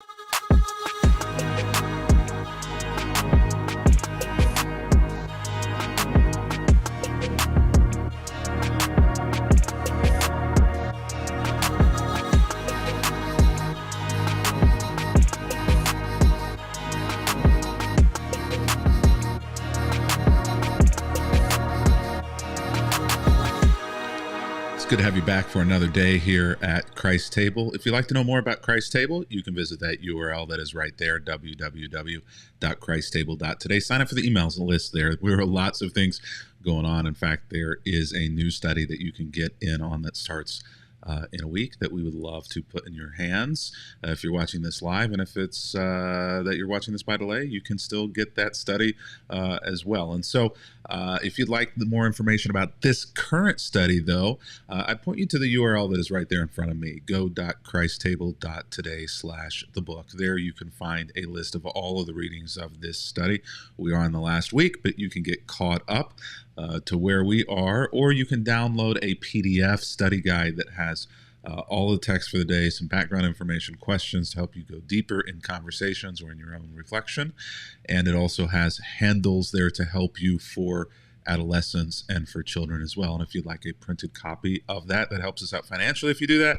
Good to have you back for another day here at Christ Table. If you'd like to know more about Christ Table, you can visit that URL that is right there, www.christstable.today. Sign up for the emails list there. There are lots of things going on. In fact, there is a new study that you can get in on that starts in a week that we would love to put in your hands if you're watching this live. And if it's that you're watching this by delay, you can still get that study as well. And so if you'd like more information about this current study, though, I point you to the URL that is right there in front of me, go.christstable.today/thebook. There you can find a list of all of the readings of this study. We are in the last week, but you can get caught up to where we are, or you can download a PDF study guide that has all the text for the day, some background information, questions to help you go deeper in conversations or in your own reflection. And it also has handles there to help you for adolescents and for children as well. And if you'd like a printed copy of that, that helps us out financially if you do that,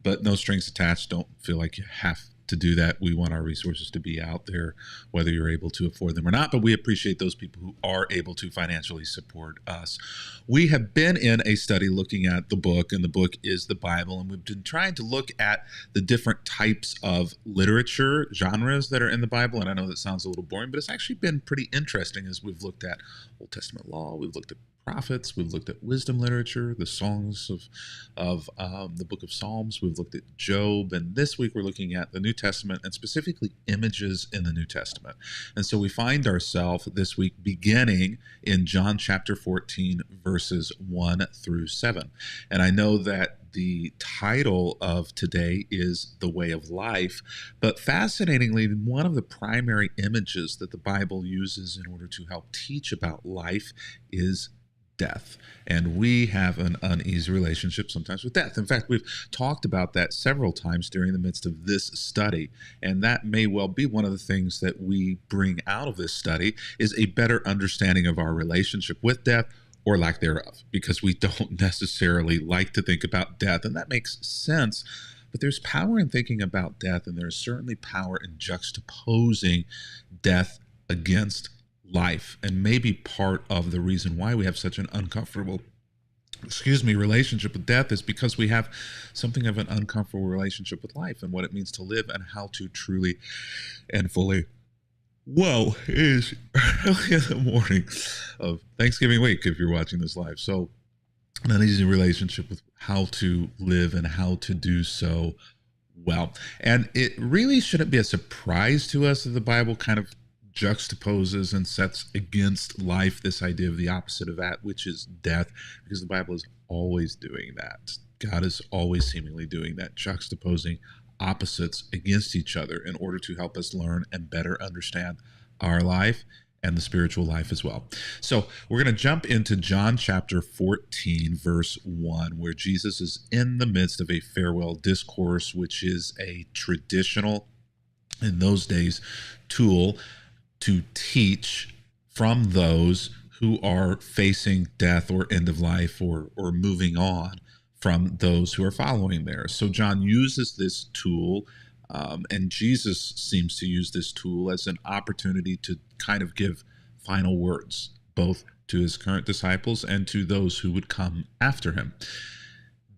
but no strings attached. Don't feel like you have to do that. We want our resources to be out there, whether you're able to afford them or not, but we appreciate those people who are able to financially support us. We have been in a study looking at the book, and the book is the Bible, and we've been trying to look at the different types of literature, genres that are in the Bible, and I know that sounds a little boring, but it's actually been pretty interesting as we've looked at Old Testament law, we've looked at prophets, we've looked at wisdom literature, the songs of the book of Psalms, we've looked at Job, and this week we're looking at the New Testament and specifically images in the New Testament. And so we find ourselves this week beginning in John chapter 14, verses 1 through 7. And I know that the title of today is The Way of Life, but fascinatingly, one of the primary images that the Bible uses in order to help teach about life is death. And we have an uneasy relationship sometimes with death. In fact, we've talked about that several times during the midst of this study. And that may well be one of the things that we bring out of this study is a better understanding of our relationship with death or lack thereof, because we don't necessarily like to think about death. And that makes sense. But there's power in thinking about death, and there's certainly power in juxtaposing death against life, and maybe part of the reason why we have such an uncomfortable relationship with death is because we have something of an uncomfortable relationship with life and what it means to live and how to truly and fully. Whoa, it is early in the morning of Thanksgiving week if you're watching this live. So an uneasy relationship with how to live and how to do so well. And it really shouldn't be a surprise to us that the Bible kind of juxtaposes and sets against life this idea of the opposite of that, which is death, because the Bible is always doing that. God is always seemingly doing that, juxtaposing opposites against each other in order to help us learn and better understand our life and the spiritual life as well. So we're going to jump into John chapter 14, verse 1, where Jesus is in the midst of a farewell discourse, which is a traditional, in those days, tool to teach from those who are facing death or end of life or moving on from those who are following there. So John uses this tool, and Jesus seems to use this tool as an opportunity to kind of give final words, both to his current disciples and to those who would come after him.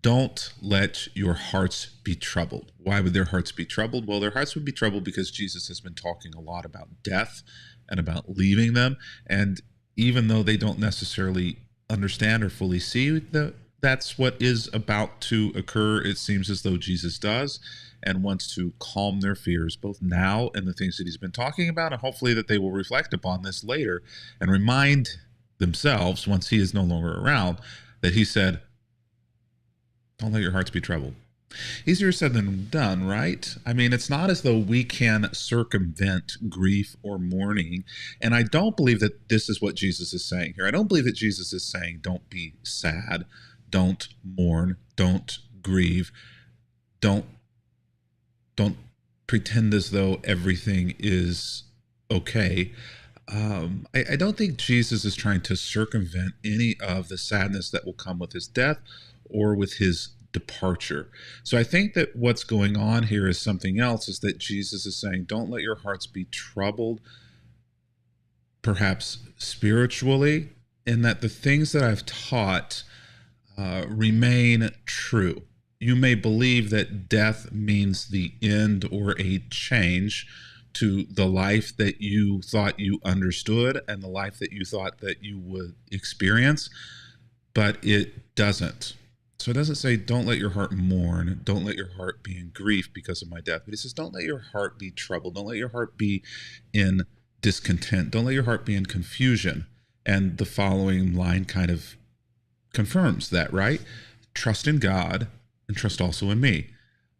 Don't let your hearts be troubled. Why would their hearts be troubled? Well, their hearts would be troubled because Jesus has been talking a lot about death and about leaving them. And even though they don't necessarily understand or fully see that that's what is about to occur, it seems as though Jesus does and wants to calm their fears, both now and the things that he's been talking about, and hopefully that they will reflect upon this later and remind themselves, once he is no longer around, that he said, don't let your hearts be troubled. Easier said than done, right? I mean, it's not as though we can circumvent grief or mourning. And I don't believe that this is what Jesus is saying here. I don't believe that Jesus is saying, don't be sad, don't mourn, don't grieve, don't pretend as though everything is okay. I don't think Jesus is trying to circumvent any of the sadness that will come with his death or with his departure. So I think that what's going on here is something else, is that Jesus is saying, don't let your hearts be troubled, perhaps spiritually, in that the things that I've taught remain true. You may believe that death means the end or a change to the life that you thought you understood and the life that you thought that you would experience, but it doesn't. So it doesn't say, don't let your heart mourn, don't let your heart be in grief because of my death, but it says, don't let your heart be troubled, don't let your heart be in discontent, don't let your heart be in confusion. And the following line kind of confirms that, right? Trust in God and trust also in me.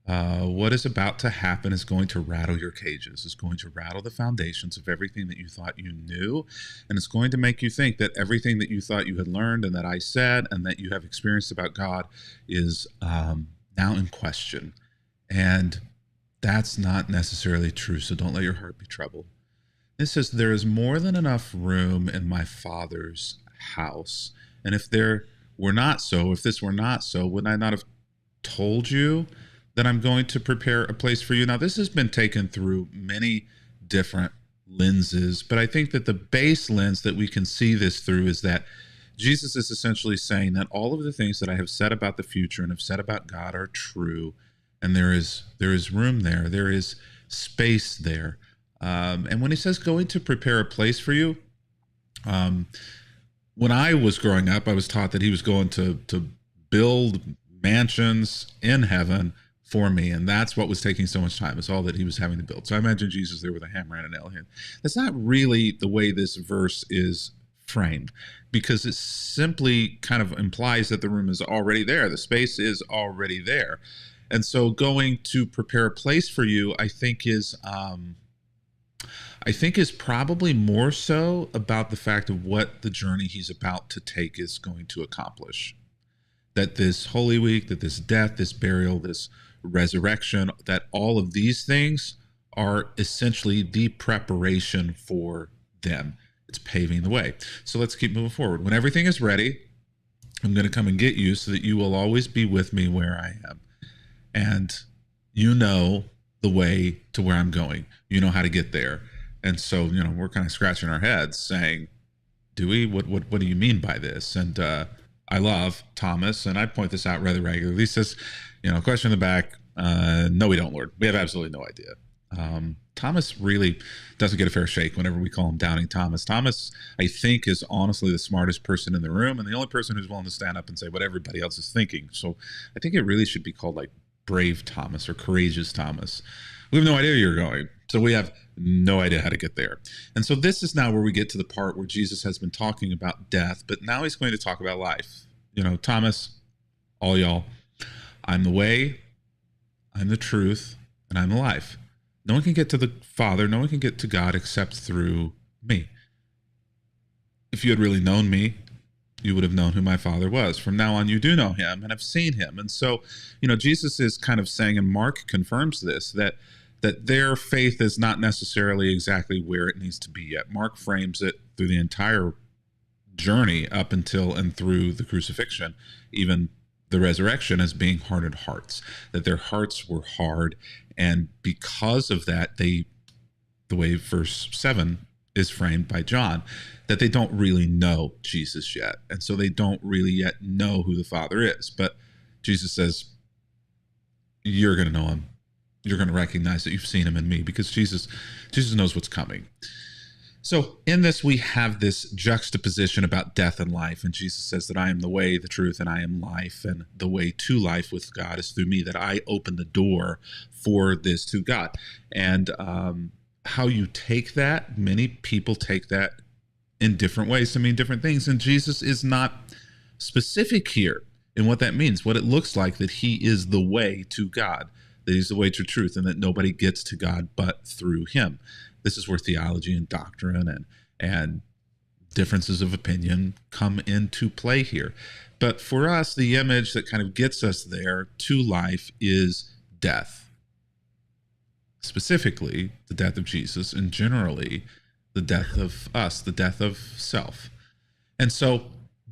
What is about to happen is going to rattle your cages. It's going to rattle the foundations of everything that you thought you knew. And it's going to make you think that everything that you thought you had learned and that I said and that you have experienced about God is now in question. And that's not necessarily true. So don't let your heart be troubled. It says, there is more than enough room in my Father's house. And if there were not so, if this were not so, would I not have told you that I'm going to prepare a place for you? Now, this has been taken through many different lenses, but I think that the base lens that we can see this through is that Jesus is essentially saying that all of the things that I have said about the future and have said about God are true, and there is room there, there is space there. And when he says going to prepare a place for you, when I was growing up, I was taught that he was going to build mansions in heaven for me, and that's what was taking so much time. It's all that he was having to build. So I imagine Jesus there with a hammer and a nail hand. That's not really the way this verse is framed, because it simply kind of implies that the room is already there. The space is already there. And so going to prepare a place for you, I think is probably more so about the fact of what the journey he's about to take is going to accomplish. That this Holy Week, that this death, this burial, this resurrection, that all of these things are essentially the preparation for them. It's paving the way. So let's keep moving forward. When everything is ready, I'm going to come and get you so that you will always be with me where I am. And you know the way to where I'm going. You know how to get there. And so, we're kind of scratching our heads saying, do we? What do you mean by this? And I love Thomas, and I point this out rather regularly. He says, question in the back, no, we don't, Lord. We have absolutely no idea. Thomas really doesn't get a fair shake whenever we call him Doubting Thomas. Thomas, I think, is honestly the smartest person in the room and the only person who's willing to stand up and say what everybody else is thinking. So I think it really should be called like Brave Thomas or Courageous Thomas. We have no idea where you're going. So we have no idea how to get there. And so this is now where we get to the part where Jesus has been talking about death, but now he's going to talk about life. Thomas, all y'all, I'm the way, I'm the truth, and I'm the life. No one can get to the Father, no one can get to God except through me. If you had really known me, you would have known who my Father was. From now on, you do know him and have seen him. And so, Jesus is kind of saying, and Mark confirms this, that their faith is not necessarily exactly where it needs to be yet. Mark frames it through the entire journey up until and through the crucifixion, even the resurrection, as being hardened hearts, that their hearts were hard. And because of that, the way verse 7 is framed by John, that they don't really know Jesus yet. And so they don't really yet know who the Father is. But Jesus says, you're going to know him. You're going to recognize that you've seen him in me, because Jesus knows what's coming. So in this, we have this juxtaposition about death and life. And Jesus says that I am the way, the truth, and I am life. And the way to life with God is through me, that I open the door for this to God. And how you take that, many people take that in different ways to mean different things. And Jesus is not specific here in what that means, what it looks like that he is the way to God, that he's the way to truth, and that nobody gets to God but through him. This is where theology and doctrine and differences of opinion come into play here. But for us, the image that kind of gets us there to life is death. specifically the death of Jesus, and generally the death of us, the death of self. And so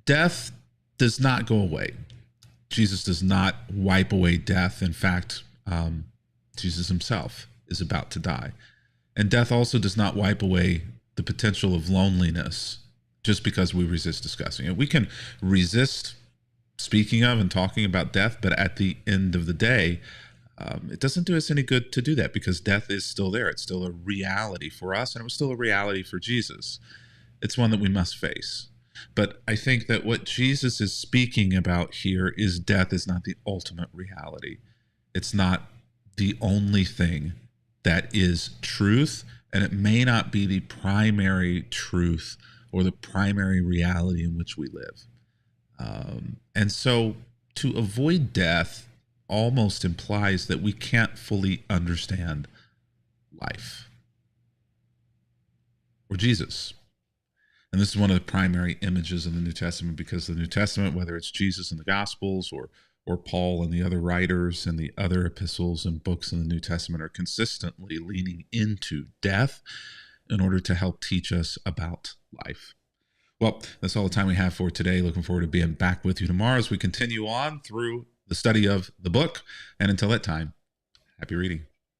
death does not go away. Jesus does not wipe away death. In fact, Jesus himself is about to die. And death also does not wipe away the potential of loneliness just because we resist discussing it. We can resist speaking of and talking about death, but at the end of the day, it doesn't do us any good to do that because death is still there. It's still a reality for us, and it was still a reality for Jesus. It's one that we must face. But I think that what Jesus is speaking about here is death is not the ultimate reality. It's not the only thing that is truth, and it may not be the primary truth or the primary reality in which we live. And so to avoid death almost implies that we can't fully understand life or Jesus. And this is one of the primary images of the New Testament, because the New Testament, whether it's Jesus in the Gospels or Paul and the other writers and the other epistles and books in the New Testament, are consistently leaning into death in order to help teach us about life. Well, that's all the time we have for today. Looking forward to being back with you tomorrow as we continue on through the study of the book. And until that time, happy reading.